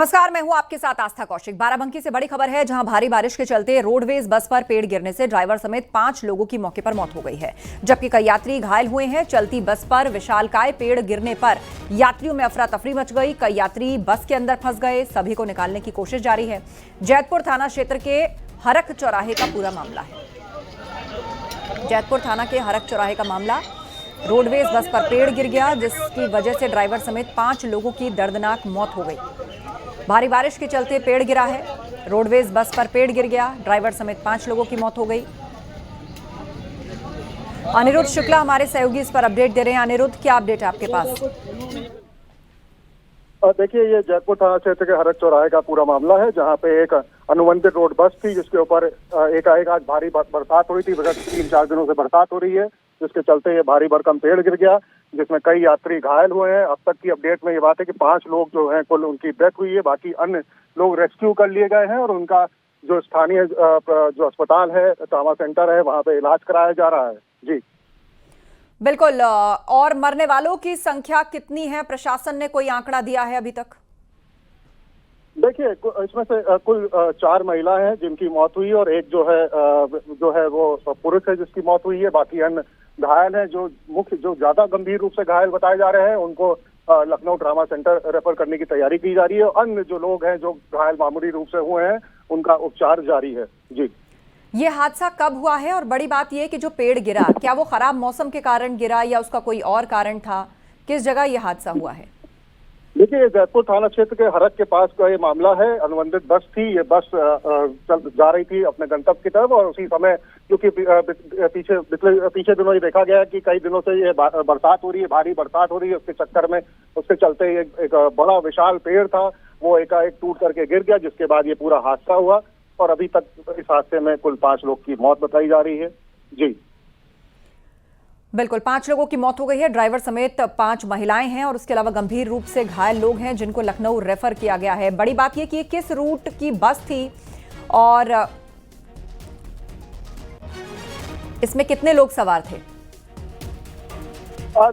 नमस्कार, मैं हूं आपके साथ आस्था कौशिक। बाराबंकी से बड़ी खबर है, जहां भारी बारिश के चलते रोडवेज बस पर पेड़ गिरने से ड्राइवर समेत 5 लोगों की मौके पर मौत हो गई है, जबकि कई यात्री घायल हुए हैं। चलती बस पर विशालकाय पेड़ गिरने पर यात्रियों में अफरा तफरी मच गई। कई यात्री बस के अंदर फंस गए, सभी को निकालने की कोशिश जारी है। जैतपुर थाना क्षेत्र के हरक चौराहे का पूरा मामला है। जैतपुर थाना के हरक चौराहे का मामला, रोडवेज बस पर पेड़ गिर गया, जिसकी वजह से ड्राइवर समेत 5 लोगों की दर्दनाक मौत हो गई। भारी बारिश के चलते पेड़ गिरा है, रोडवेज बस पर पेड़ गिर गया, ड्राइवर समेत 5 लोगों की मौत हो गई। अनिरुद्ध शुक्ला हमारे सहयोगी इस पर अपडेट दे रहे हैं। अनिरुद्ध, क्या अपडेट है आपके पास? देखिए, ये जैतपुर थाना क्षेत्र के हरक चौराहे का पूरा मामला है, जहां पे एक अनुबंधित रोड बस थी, जिसके ऊपर एकाएक आज भारी बरसात हुई थी। विगत 3-4 दिनों से बरसात हो रही है, जिसके चलते ये भारी भरकम पेड़ गिर गया, जिसमें कई यात्री घायल हुए हैं। अब तक की अपडेट में ये बात है कि 5 लोग जो हैं कुल उनकी डेथ हुई है। बाकी अन्य लोग रेस्क्यू कर लिए गए हैं और उनका जो स्थानीय जो अस्पताल है, ट्रॉमा सेंटर है, वहां पे इलाज कराया जा रहा है। जी बिल्कुल। और मरने वालों की संख्या कितनी है? प्रशासन ने कोई आंकड़ा दिया है अभी तक? देखिए, इसमें से कुल 4 महिलाएं हैं जिनकी मौत हुई और एक जो है वो पुरुष है जिसकी मौत हुई है। बाकी अन्य घायल हैं। जो ज्यादा गंभीर रूप से घायल बताए जा रहे हैं, उनको लखनऊ ट्रॉमा सेंटर रेफर करने की तैयारी की जा रही है। अन्य जो लोग हैं जो घायल मामूली रूप से हुए हैं, उनका उपचार जारी है। जी, ये हादसा कब हुआ है? और बड़ी बात यह कि जो पेड़ गिरा, क्या वो खराब मौसम के कारण गिरा या उसका कोई और कारण था? किस जगह यह हादसा हुआ है? देखिए, जैतपुर थाना क्षेत्र के हरक के पास का ये मामला है। अनुबंधित बस थी, ये बस जा रही थी अपने गंतव्य की तरफ, और उसी समय क्योंकि पीछे दिनों ये देखा गया कि कई दिनों से ये बरसात हो रही है, भारी बरसात हो रही है, उसके चक्कर में उसके चलते एक बड़ा विशाल पेड़ था, वो एकाएक टूट करके गिर गया, जिसके बाद ये पूरा हादसा हुआ। और अभी तक इस हादसे में कुल 5 लोग की मौत बताई जा रही है। जी बिल्कुल, 5 लोगों की मौत हो गई है, ड्राइवर समेत 5 महिलाएं हैं और उसके अलावा गंभीर रूप से घायल लोग हैं, जिनको लखनऊ रेफर किया गया है। बड़ी बात यह कि ये किस रूट की बस थी और इसमें कितने लोग सवार थे?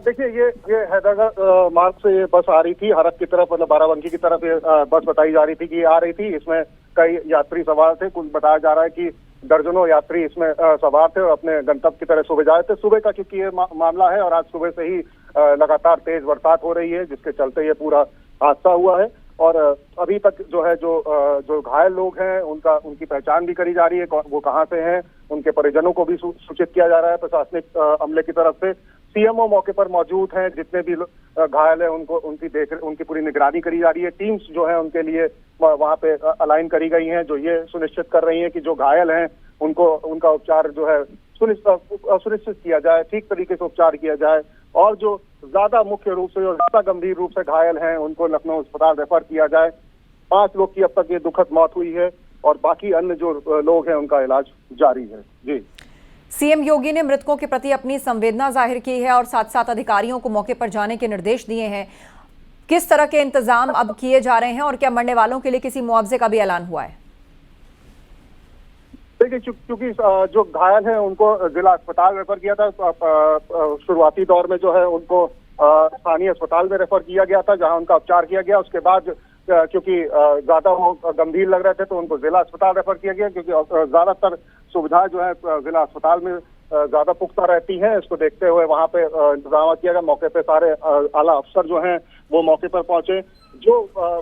देखिए, ये हैदराबाद मार्ग से ये बस आ रही थी हरक की तरफ, मतलब बाराबंकी की तरफ ये बस बताई जा रही थी कि आ रही थी। इसमें कई यात्री सवार थे। कुछ बताया जा रहा है कि दर्जनों यात्री इसमें सवार थे और अपने गंतव्य की तरह सुबह जा रहे थे। सुबह का क्योंकि ये मामला है और आज सुबह से ही लगातार तेज बरसात हो रही है, जिसके चलते ये पूरा हादसा हुआ है। और अभी तक जो घायल लोग हैं, उनकी पहचान भी करी जा रही है, वो कहाँ से हैं, उनके परिजनों को भी सूचित किया जा रहा है प्रशासनिक अमले की तरफ से। सीएमओ मौके पर मौजूद हैं, जितने भी घायल हैं उनकी पूरी निगरानी करी जा रही है। टीम्स जो है उनके लिए वहां पे अलाइन करी गई हैं, जो ये सुनिश्चित कर रही हैं कि जो घायल हैं उनका उपचार जो है सुनिश्चित किया जाए, ठीक तरीके से उपचार किया जाए। और जो ज्यादा मुख्य रूप से, जो ज्यादा गंभीर रूप से घायल हैं, उनको लखनऊ अस्पताल रेफर किया जाए। 5 लोग की अब तक ये दुखद मौत हुई है और बाकी अन्य जो लोग हैं उनका इलाज जारी है। जी, सीएम योगी ने मृतकों के प्रति अपनी संवेदना जाहिर की है और साथ साथ अधिकारियों को मौके पर जाने के निर्देश दिए हैं। किस तरह के इंतजाम अब किए जा रहे हैं और क्या मरने वालों के लिए किसी मुआवजे का भी ऐलान हुआ है? देखिए, क्योंकि जो घायल हैं उनको जिला अस्पताल रेफर किया था। शुरुआती दौर में जो है उनको स्थानीय अस्पताल में रेफर किया गया था, जहां उनका उपचार किया गया। उसके बाद क्योंकि ज्यादा वो गंभीर लग रहे थे, तो उनको जिला अस्पताल रेफर किया गया, क्योंकि ज्यादातर सुविधाएं जो है जिला अस्पताल में ज्यादा पुख्ता रहती हैं। इसको देखते हुए वहां पे इंतजाम किया गया। मौके पे सारे आला अफसर जो हैं वो मौके पर पहुंचे। जो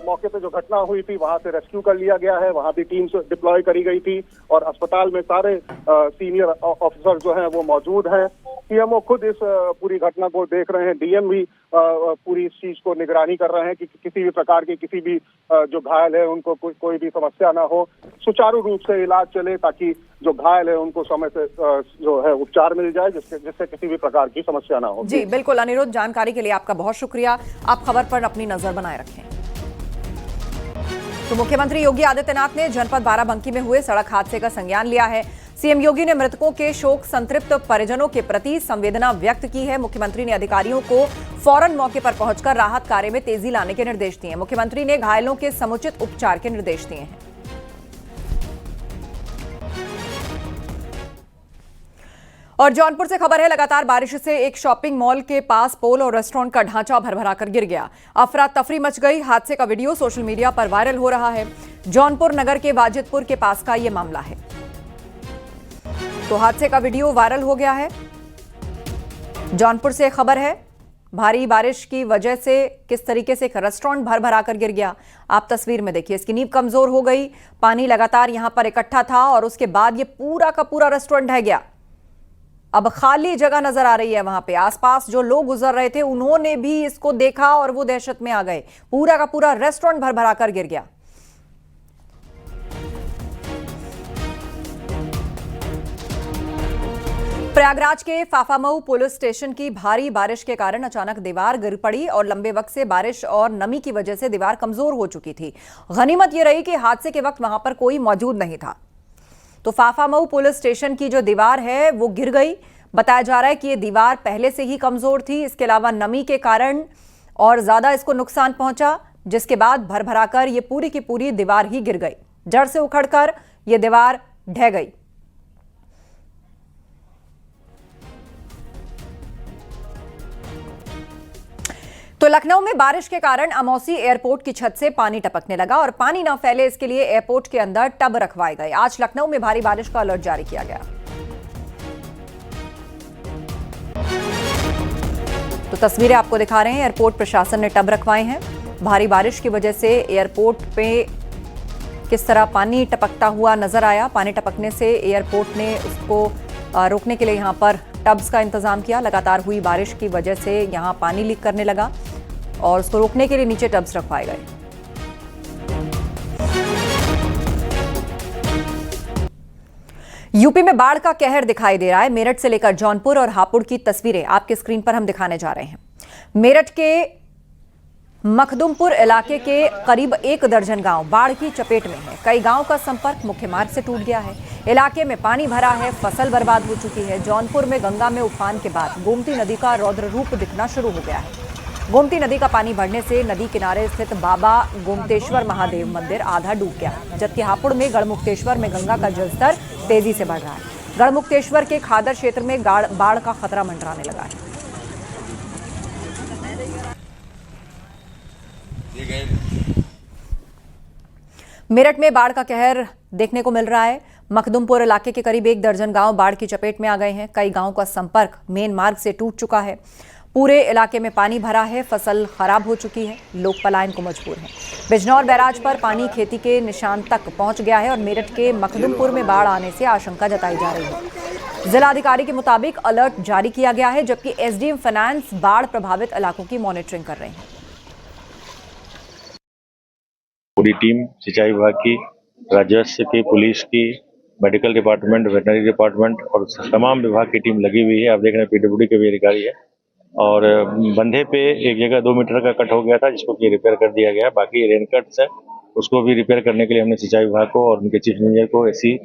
मौके पे जो घटना हुई थी वहां से रेस्क्यू कर लिया गया है, वहां भी टीम्स डिप्लॉय करी गई थी और अस्पताल में सारे सीनियर ऑफिसर जो हैं वो मौजूद हैं। सीएमओ खुद इस पूरी घटना को देख रहे हैं। डीएम भी पूरी इस चीज को निगरानी कर रहे हैं कि किसी भी प्रकार की किसी भी जो घायल है उनको कोई भी समस्या ना हो, सुचारू रूप से इलाज चले, ताकि जो घायल है उनको समय से जो है उपचार मिल जाए, जिससे किसी भी प्रकार की समस्या ना हो। जी बिल्कुल अनिरुद्ध, जानकारी के लिए आपका बहुत शुक्रिया। आप खबर पर अपनी नजर बनाए रखें। तो मुख्यमंत्री योगी आदित्यनाथ ने जनपद बाराबंकी में हुए सड़क हादसे का संज्ञान लिया है। सीएम योगी ने मृतकों के शोक संतृप्त परिजनों के प्रति संवेदना व्यक्त की है। मुख्यमंत्री ने अधिकारियों को फौरन मौके पर पहुंचकर राहत कार्य में तेजी लाने के निर्देश दिए। मुख्यमंत्री ने घायलों के समुचित उपचार के निर्देश दिए हैं। और जौनपुर से खबर है, लगातार बारिश से एक शॉपिंग मॉल के पास पोल और रेस्टोरेंट का ढांचा भरभरा कर गिर गया। अफरा तफरी मच गई। हादसे का वीडियो सोशल मीडिया पर वायरल हो रहा है। जौनपुर नगर के वाजिदपुर के पास का यह मामला है। तो हादसे का वीडियो वायरल हो गया है। जौनपुर से खबर है, भारी बारिश की वजह से किस तरीके से एक रेस्टोरेंट भरभरा कर गिर गया। आप तस्वीर में देखिए, इसकी नींव कमजोर हो गई। पानी लगातार यहां पर इकट्ठा था और उसके बाद ये पूरा का पूरा रेस्टोरेंट ढह गया। अब खाली जगह नजर आ रही है वहां पे। आसपास जो लोग गुजर रहे थे उन्होंने भी इसको देखा और वो दहशत में आ गए। पूरा का पूरा रेस्टोरेंट भरभरा कर गिर गया। प्रयागराज के फाफामऊ पुलिस स्टेशन की भारी बारिश के कारण अचानक दीवार गिर पड़ी और लंबे वक्त से बारिश और नमी की वजह से दीवार कमजोर हो चुकी थी। गनीमत यह रही कि हादसे के वक्त वहां पर कोई मौजूद नहीं था। तो फाफामऊ पुलिस स्टेशन की जो दीवार है वो गिर गई। बताया जा रहा है कि ये दीवार पहले से ही कमजोर थी। इसके अलावा नमी के कारण और ज्यादा इसको नुकसान पहुंचा, जिसके बाद भरभराकर ये पूरी की पूरी दीवार ही गिर गई। जड़ से उखड़कर ये दीवार ढह गई। तो लखनऊ में बारिश के कारण अमौसी एयरपोर्ट की छत से पानी टपकने लगा और पानी न फैले इसके लिए एयरपोर्ट के अंदर टब रखवाए गए। आज लखनऊ में भारी बारिश का अलर्ट जारी किया गया। तो तस्वीरें आपको दिखा रहे हैं, एयरपोर्ट प्रशासन ने टब रखवाए हैं। भारी बारिश की वजह से एयरपोर्ट पे किस तरह पानी टपकता हुआ नजर आया। पानी टपकने से एयरपोर्ट ने उसको रोकने के लिए यहां पर टब्स का इंतजाम किया। लगातार हुई बारिश की वजह से यहां पानी लीक करने लगा और उसको रोकने के लिए नीचे टब्स रखवाए गए। यूपी में बाढ़ का कहर दिखाई दे रहा है। मेरठ से लेकर जौनपुर और हापुड़ की तस्वीरें आपके स्क्रीन पर हम दिखाने जा रहे हैं। मेरठ के मखदुमपुर इलाके के करीब 1 दर्जन गांव बाढ़ की चपेट में है। कई गांव का संपर्क मुख्य मार्ग से टूट गया है। इलाके में पानी भरा है, फसल बर्बाद हो चुकी है। जौनपुर में गंगा में उफान के बाद गोमती नदी का रौद्र रूप दिखना शुरू हो गया है। गोमती नदी का पानी बढ़ने से नदी किनारे स्थित बाबा गोमतेश्वर महादेव मंदिर आधा डूब गया, जबकि हापुड़ में गढ़मुक्तेश्वर में गंगा का जलस्तर तेजी से बढ़ रहा है। गढ़मुक्तेश्वर के खादर क्षेत्र में बाढ़ का खतरा मंडराने लगा है। मेरठ में बाढ़ का कहर देखने को मिल रहा है। मखदुमपुर इलाके के करीब 1 दर्जन गांव बाढ़ की चपेट में आ गए हैं। कई गांवों का संपर्क मेन मार्ग से टूट चुका है। पूरे इलाके में पानी भरा है, फसल खराब हो चुकी है, लोग पलायन को मजबूर हैं। बिजनौर बैराज पर पानी खेती के निशान तक पहुंच गया है और मेरठ के मखदुमपुर में बाढ़ आने से आशंका जताई जा रही है। जिलाधिकारी के मुताबिक अलर्ट जारी किया गया है, जबकि एसडीएम फाइनेंस बाढ़ प्रभावित इलाकों की मॉनिटरिंग कर रहे हैं। पूरी टीम सिंचाई विभाग की, राजस्व की, पुलिस की, मेडिकल डिपार्टमेंट, वेटनरी डिपार्टमेंट और तमाम विभाग की टीम लगी हुई है। आप देख रहे हैं पीडब्ल्यूडी के भी अधिकारी है और बंधे पे एक जगह 2 मीटर का कट हो गया था, जिसको कि रिपेयर कर दिया गया। बाकी रेन कट्स है, उसको भी रिपेयर करने के लिए हमने सिंचाई विभाग को और उनके चीफ इंजीनियर को एसी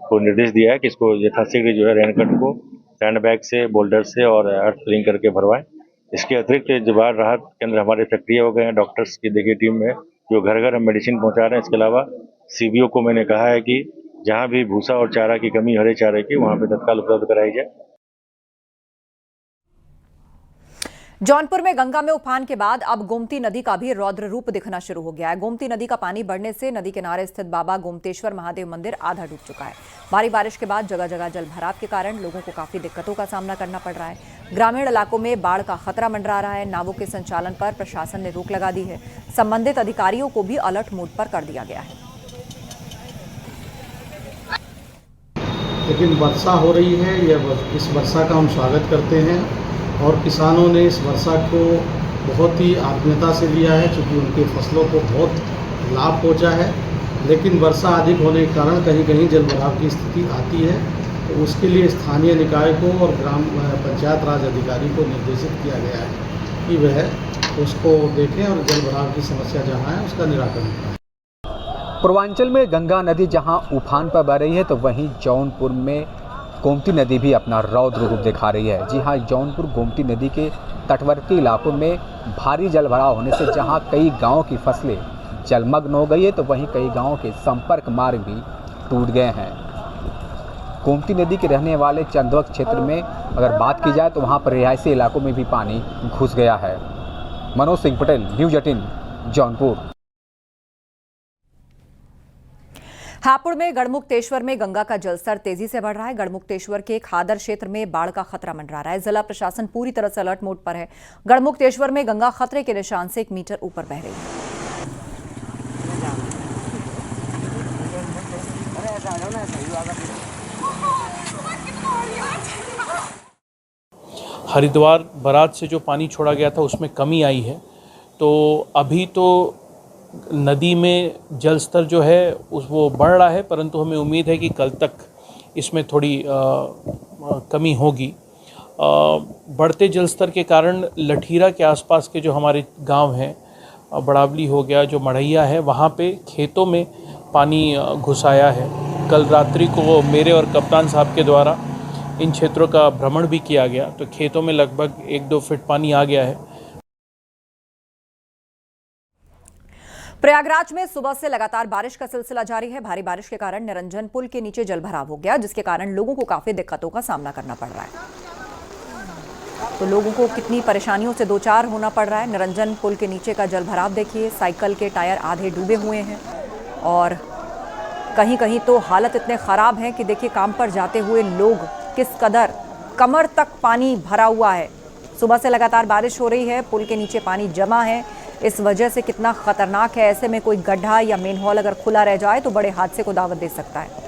को निर्देश दिया है कि इसको यथाशीघ्र जो है रेन कट को सैंड बैग से, बोल्डर से और अर्थ फिलिंग करके भरवाएं। इसके अतिरिक्त जवार राहत केंद्र हमारे सक्रिय हो गए हैं। डॉक्टर्स की देखिए टीम में जो घर घर हम मेडिसिन पहुंचा रहे हैं। इसके अलावा सीबीओ को मैंने कहा है कि जहां भी भूसा और चारा की कमी, हरे चारे की, वहां पे तत्काल उपलब्ध कराई जाए। जौनपुर में गंगा में उफान के बाद अब गोमती नदी का भी रौद्र रूप दिखना शुरू हो गया है। गोमती नदी का पानी बढ़ने से नदी किनारे स्थित बाबा गोमतेश्वर महादेव मंदिर आधा डूब चुका है। भारी बारिश के बाद जगह जगह जलभराव के कारण लोगों को काफी दिक्कतों का सामना करना पड़ रहा है। ग्रामीण इलाकों में बाढ़ का खतरा मंडरा रहा है। नावों के संचालन पर प्रशासन ने रोक लगा दी है। संबंधित अधिकारियों को भी अलर्ट मोड पर कर दिया गया है। लेकिन वर्षा हो रही है, इस वर्षा का हम स्वागत करते हैं और किसानों ने इस वर्षा को बहुत ही आत्मीयता से लिया है, क्योंकि उनकी फसलों को बहुत लाभ पहुंचा है। लेकिन वर्षा अधिक होने के कारण कहीं कहीं जलभराव की स्थिति आती है, तो उसके लिए स्थानीय निकाय को और ग्राम पंचायत राज अधिकारी को निर्देशित किया गया है कि वह उसको देखें और जलभराव की समस्या जहाँ है उसका निराकरण करें। पूर्वांचल में गंगा नदी जहां उफान पर बह रही है, तो वहीं जौनपुर में गोमती नदी भी अपना रौद्र रूप दिखा रही है। जी हां, जौनपुर गोमती नदी के तटवर्ती इलाकों में भारी जलभराव होने से जहां कई गांवों की फसलें जलमग्न हो गई है, तो वहीं कई गांवों के संपर्क मार्ग भी टूट गए हैं। गोमती नदी के रहने वाले चंदवक क्षेत्र में अगर बात की जाए तो वहाँ पर रिहायशी इलाकों में भी पानी घुस गया है। मनोज सिंह पटेल, न्यूज़ 18 जौनपुर। हापुड़ में गढ़मुक्तेश्वर में गंगा का जलस्तर तेजी से बढ़ रहा है। गढ़मुक्तेश्वर के खादर क्षेत्र में बाढ़ का खतरा मंडरा रहा है। जिला प्रशासन पूरी तरह से अलर्ट मोड पर है। गढ़मुक्तेश्वर में गंगा खतरे के निशान से 1 मीटर ऊपर बह रही है। हरिद्वार बराज से जो पानी छोड़ा गया था उसमें कमी आई है, तो अभी तो नदी में जल स्तर जो है वो बढ़ रहा है, परंतु हमें उम्मीद है कि कल तक इसमें थोड़ी कमी होगी। बढ़ते जल स्तर के कारण लठीरा के आसपास के जो हमारे गांव हैं, बड़ावली हो गया, जो मढ़ैया है, वहाँ पे खेतों में पानी घुस आया है। कल रात्रि को मेरे और कप्तान साहब के द्वारा इन क्षेत्रों का भ्रमण भी किया गया, तो खेतों में लगभग 1-2 फीट पानी आ गया है। प्रयागराज में सुबह से लगातार बारिश का सिलसिला जारी है। भारी बारिश के कारण निरंजन पुल के नीचे जलभराव हो गया, जिसके कारण लोगों को काफी दिक्कतों का सामना करना पड़ रहा है। तो लोगों को कितनी परेशानियों से दो चार होना पड़ रहा है। निरंजन पुल के नीचे का जलभराव देखिए, साइकिल के टायर आधे डूबे हुए हैं और कहीं कहीं तो हालत इतने खराब है कि देखिए काम पर जाते हुए लोग किस कदर कमर तक पानी भरा हुआ है। सुबह से लगातार बारिश हो रही है, पुल के नीचे पानी जमा है, इस वजह से कितना खतरनाक है। ऐसे में कोई गड्ढा या मेन हॉल अगर खुला रह जाए तो बड़े हादसे को दावत दे सकता है।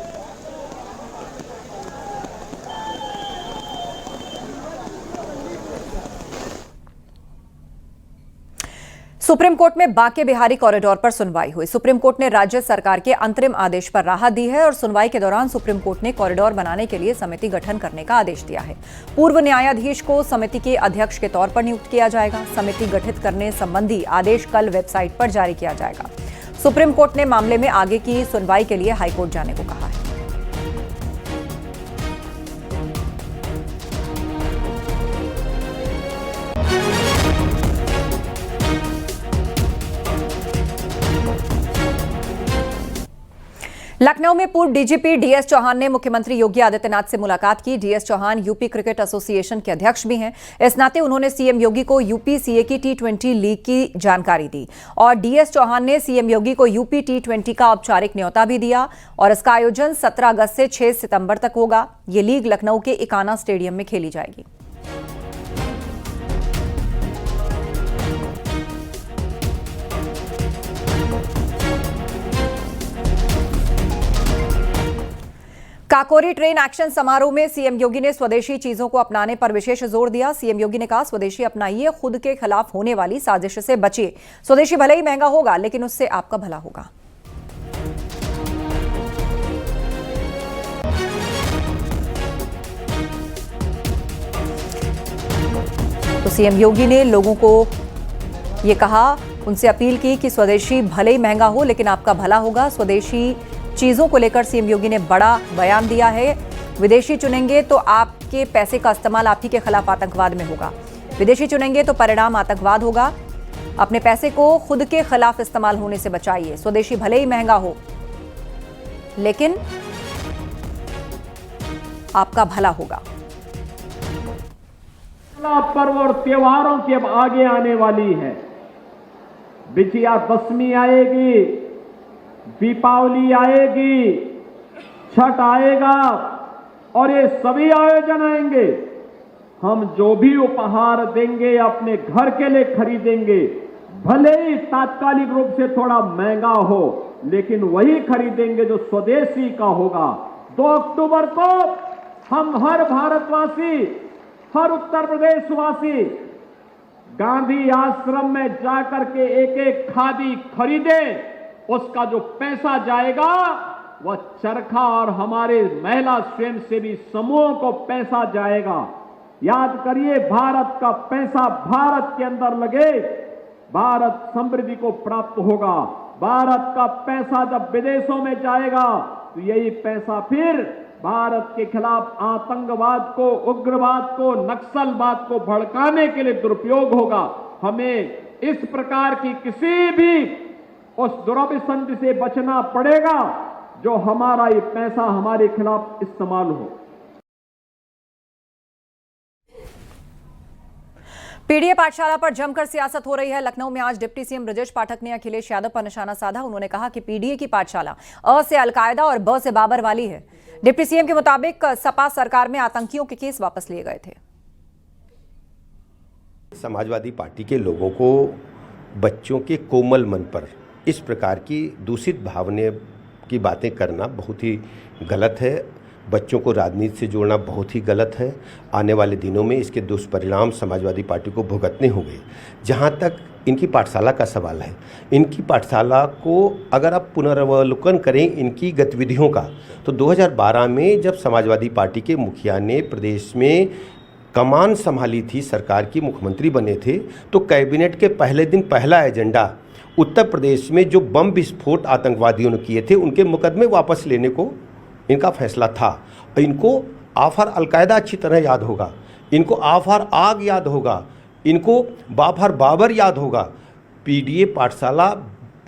सुप्रीम कोर्ट में बांके बिहारी कॉरिडोर पर सुनवाई हुई। सुप्रीम कोर्ट ने राज्य सरकार के अंतरिम आदेश पर राहत दी है और सुनवाई के दौरान सुप्रीम कोर्ट ने कॉरिडोर बनाने के लिए समिति गठन करने का आदेश दिया है। पूर्व न्यायाधीश को समिति के अध्यक्ष के तौर पर नियुक्त किया जाएगा। समिति गठित करने संबंधी आदेश कल वेबसाइट पर जारी किया जाएगा। सुप्रीम कोर्ट ने मामले में आगे की सुनवाई के लिए हाईकोर्ट जाने को कहा है। लखनऊ में पूर्व डीजीपी डीएस चौहान ने मुख्यमंत्री योगी आदित्यनाथ से मुलाकात की। DS Chauhan UP cricket association के अध्यक्ष भी हैं। इस नाते उन्होंने सीएम योगी को यूपीसीए की T20 लीग की जानकारी दी और डीएस चौहान ने सीएम योगी को यूपी T20 का औपचारिक न्योता भी दिया और इसका आयोजन 17 अगस्त से 6 सितंबर तक होगा। ये लीग लखनऊ के इकाना स्टेडियम में खेली जाएगी। काकोरी ट्रेन एक्शन समारोह में सीएम योगी ने स्वदेशी चीजों को अपनाने पर विशेष जोर दिया। सीएम योगी ने कहा, स्वदेशी अपनाइए, खुद के खिलाफ होने वाली साजिश से बचिए। स्वदेशी भले ही महंगा होगा, लेकिन उससे आपका भला होगा। तो सीएम योगी ने लोगों को ये कहा, उनसे अपील की कि स्वदेशी भले ही महंगा हो, लेकिन आपका भला होगा। स्वदेशी चीजों को लेकर सीएम योगी ने बड़ा बयान दिया है। विदेशी चुनेंगे तो आपके पैसे का इस्तेमाल आप ही के खिलाफ आतंकवाद में होगा। विदेशी चुनेंगे तो परिणाम आतंकवाद होगा। अपने पैसे को खुद के खिलाफ इस्तेमाल होने से बचाइए। स्वदेशी भले ही महंगा हो, लेकिन आपका भला होगा। पर्व और त्योहारों की अब आगे आने वाली है। बिटिया दशमी आएगी, दीपावली आएगी, छठ आएगा और ये सभी आयोजन आएंगे। हम जो भी उपहार देंगे अपने घर के लिए खरीदेंगे, भले ही तात्कालिक रूप से थोड़ा महंगा हो, लेकिन वही खरीदेंगे जो स्वदेशी का होगा। 2 अक्टूबर को हम हर भारतवासी, हर उत्तर प्रदेशवासी गांधी आश्रम में जाकर के एक खादी खरीदे। उसका जो पैसा जाएगा वह चरखा और हमारे महिला स्वयंसेवी समूहों को पैसा जाएगा। याद करिए, भारत का पैसा भारत के अंदर लगे, भारत समृद्धि को प्राप्त होगा। भारत का पैसा जब विदेशों में जाएगा तो यही पैसा फिर भारत के खिलाफ आतंकवाद को, उग्रवाद को, नक्सलवाद को भड़काने के लिए दुरुपयोग होगा। हमें इस प्रकार की किसी भी उस दुराभिसंधि से बचना पड़ेगा जो हमारा ये पैसा हमारे खिलाफ इस्तेमाल हो। पीडीए पाठशाला पर जमकर सियासत हो रही है। लखनऊ में आज डिप्टी सीएम ब्रजेश पाठक ने अखिलेश यादव पर निशाना साधा। उन्होंने कहा कि पीडीए की पाठशाला अ से अलकायदा और ब से बाबर वाली है। डिप्टी सीएम के मुताबिक सपा सरकार में आतंकियों के केस वापस लिए गए थे। समाजवादी पार्टी के लोगों को बच्चों के कोमल मन पर इस प्रकार की दूषित भावना की बातें करना बहुत ही गलत है। बच्चों को राजनीति से जोड़ना बहुत ही गलत है। आने वाले दिनों में इसके दुष्परिणाम समाजवादी पार्टी को भुगतने होंगे। जहां तक इनकी पाठशाला का सवाल है, इनकी पाठशाला को अगर आप पुनरावलोकन करें इनकी गतिविधियों का, तो 2012 में जब समाजवादी पार्टी के मुखिया ने प्रदेश में कमान संभाली थी, सरकार की मुख्यमंत्री बने थे, तो कैबिनेट के पहले दिन पहला एजेंडा उत्तर प्रदेश में जो बम विस्फोट आतंकवादियों ने किए थे उनके मुकदमे वापस लेने को इनका फैसला था। इनको आफर अलकायदा अच्छी तरह याद होगा, इनको आफर आग याद होगा, इनको बाफर बाबर याद होगा। पीडीए पाठशाला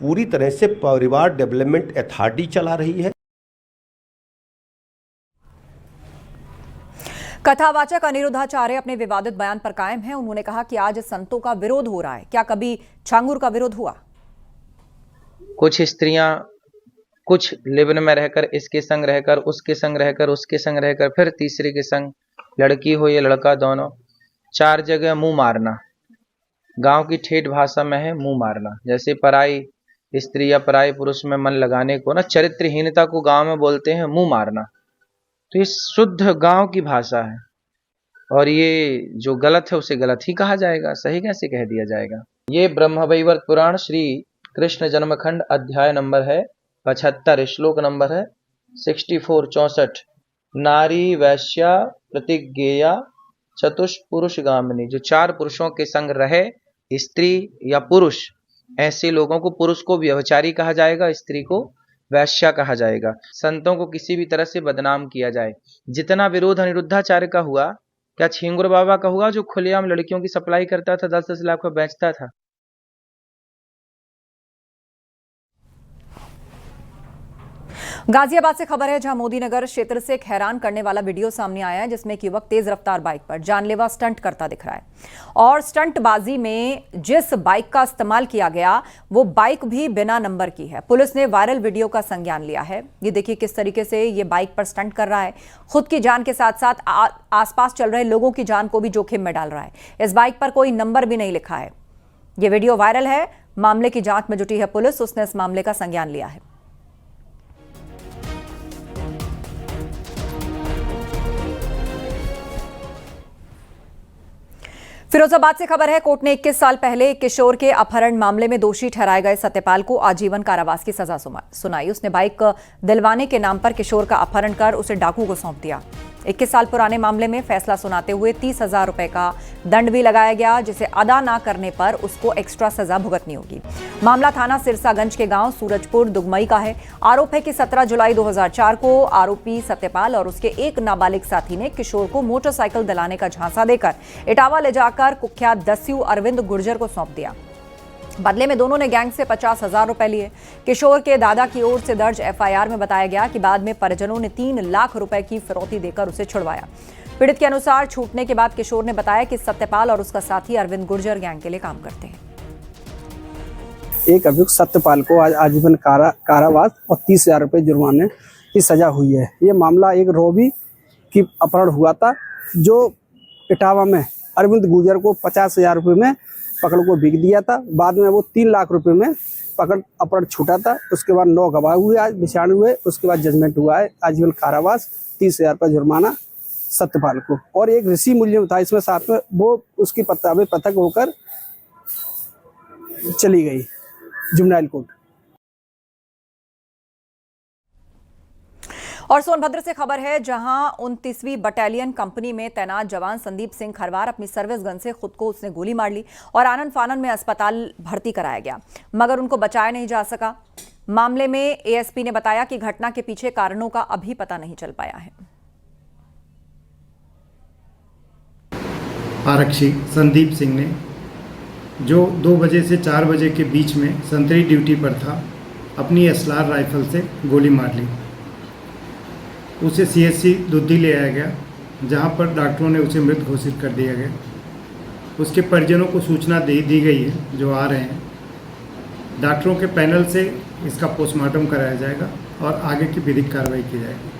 पूरी तरह से परिवार डेवलपमेंट अथॉरिटी चला रही है। कथावाचक अनिरुद्धाचार्य अपने विवादित बयान पर कायम हैं। उन्होंने कहा कि आज संतों का विरोध हो रहा है, क्या कभी छांगुर का विरोध हुआ? कुछ स्त्रियां कुछ लिव में रहकर, इसके संग रहकर, उसके संग रहकर, उसके संग रहकर, फिर तीसरे के संग, लड़की हो या लड़का दोनों, 4 जगह मुंह मारना। गांव की ठेठ भाषा में है मुंह मारना। जैसे पराई स्त्री या पराई पुरुष में मन लगाने को ना, चरित्रहीनता को गांव में बोलते हैं मुंह मारना। तो ये शुद्ध गांव की भाषा है और ये जो गलत है उसे गलत ही कहा जाएगा, सही कैसे कह दिया जाएगा। ये ब्रह्मवैवर्त पुराण श्री कृष्ण जन्मखंड अध्याय नंबर है 75, श्लोक नंबर है 64-64। नारी वैश्या प्रतिज्ञेया चतुष्पुरुष गामिनी। जो 4 पुरुषों के संग रहे, स्त्री या पुरुष, ऐसे लोगों को, पुरुष को व्यभिचारी कहा जाएगा, स्त्री को वैश्या कहा जाएगा। संतों को किसी भी तरह से बदनाम किया जाए। जितना विरोध अनिरुद्धाचार्य का हुआ, क्या छींगुर बाबा का हुआ जो खुलेआम लड़कियों की सप्लाई करता था, 10-10 लाख में बेचता था? गाजियाबाद से खबर है, जहां मोदीनगर क्षेत्र से एक हैरान करने वाला वीडियो सामने आया है, जिसमें एक युवक तेज रफ्तार बाइक पर जानलेवा स्टंट करता दिख रहा है। और स्टंटबाजी में जिस बाइक का इस्तेमाल किया गया वो बाइक भी बिना नंबर की है। पुलिस ने वायरल वीडियो का संज्ञान लिया है। ये देखिए किस तरीके से ये बाइक पर स्टंट कर रहा है। खुद की जान के साथ साथ आसपास चल रहे लोगों की जान को भी जोखिम में डाल रहा है। इस बाइक पर कोई नंबर भी नहीं लिखा है। ये वीडियो वायरल है। मामले की जांच में जुटी है पुलिस। उसने इस मामले का संज्ञान लिया है। फिरोजाबाद से खबर है, कोर्ट ने 21 साल पहले एक किशोर के अपहरण मामले में दोषी ठहराए गए सत्यपाल को आजीवन कारावास की सजा सुनाई। उसने बाइक दिलवाने के नाम पर किशोर का अपहरण कर उसे डाकू को सौंप दिया। 21 साल पुराने मामले में फैसला सुनाते हुए 30,000 रुपए का दंड भी लगाया गया, जिसे अदा न करने पर उसको एक्स्ट्रा सजा भुगतनी होगी। मामला थाना सिरसागंज के गांव सूरजपुर दुगमई का है। आरोप है कि 17 जुलाई 2004 को आरोपी सत्यपाल और उसके एक नाबालिग साथी ने किशोर को मोटरसाइकिल दिलाने का झांसा देकर इटावा ले जाकर कुख्यात दस्यू अरविंद गुर्जर को सौंप दिया। बदले में दोनों ने गैंग से 50,000 रुपए लिए। किशोर के दादा की ओर से दर्ज एफआईआर में बताया गया कि बाद में परिजनों ने 3 लाख रुपए की फिरौती देकर उसे छुड़वाया। पीड़ित के अनुसार छूटने के बाद किशोर ने बताया कि सत्यपाल और उसका साथी अरविंद गुर्जर गैंग के लिए काम करते हैं। एक अभियुक्त सत्यपाल को आज आजीवन कारावास और 30,000 रुपए जुर्माने की सजा हुई है। ये मामला एक रोबी की अपहरण हुआ था, जो इटावा में अरविंद गुर्जर को 50,000 रुपए में पकड़ को बिक दिया था। बाद में वो 3 लाख रुपए में पकड़ अपहरण छूटा था। उसके बाद 9 गवाह हुए, आज विचारण हुए। उसके बाद जजमेंट हुआ है आजीवन कारावास, 30,000 रुपये जुर्माना सत्यपाल को। और एक ऋषि मूल्य था इसमें साथ में, वो उसकी पत्तावें पृथक होकर चली गई जुवेनाइल कोर्ट। और सोनभद्र से खबर है, जहां 29वीं बटालियन कंपनी में तैनात जवान संदीप सिंह खरवार अपनी सर्विस गन से खुद को उसने गोली मार ली और आनन फानन में अस्पताल भर्ती कराया गया, मगर उनको बचाया नहीं जा सका। मामले में एएसपी ने बताया कि घटना के पीछे कारणों का अभी पता नहीं चल पाया है। आरक्षी संदीप सिंह ने, जो 2 बजे से 4 बजे के बीच में संतरी ड्यूटी पर था, अपनी एसएलआर राइफल से गोली मार ली। उसे सीएचसी दुद्धी ले आया गया, जहां पर डॉक्टरों ने उसे मृत घोषित कर दिया गया। उसके परिजनों को सूचना दे दी गई है, जो आ रहे हैं। डॉक्टरों के पैनल से इसका पोस्टमार्टम कराया जाएगा और आगे की विधिक कार्रवाई की जाएगी।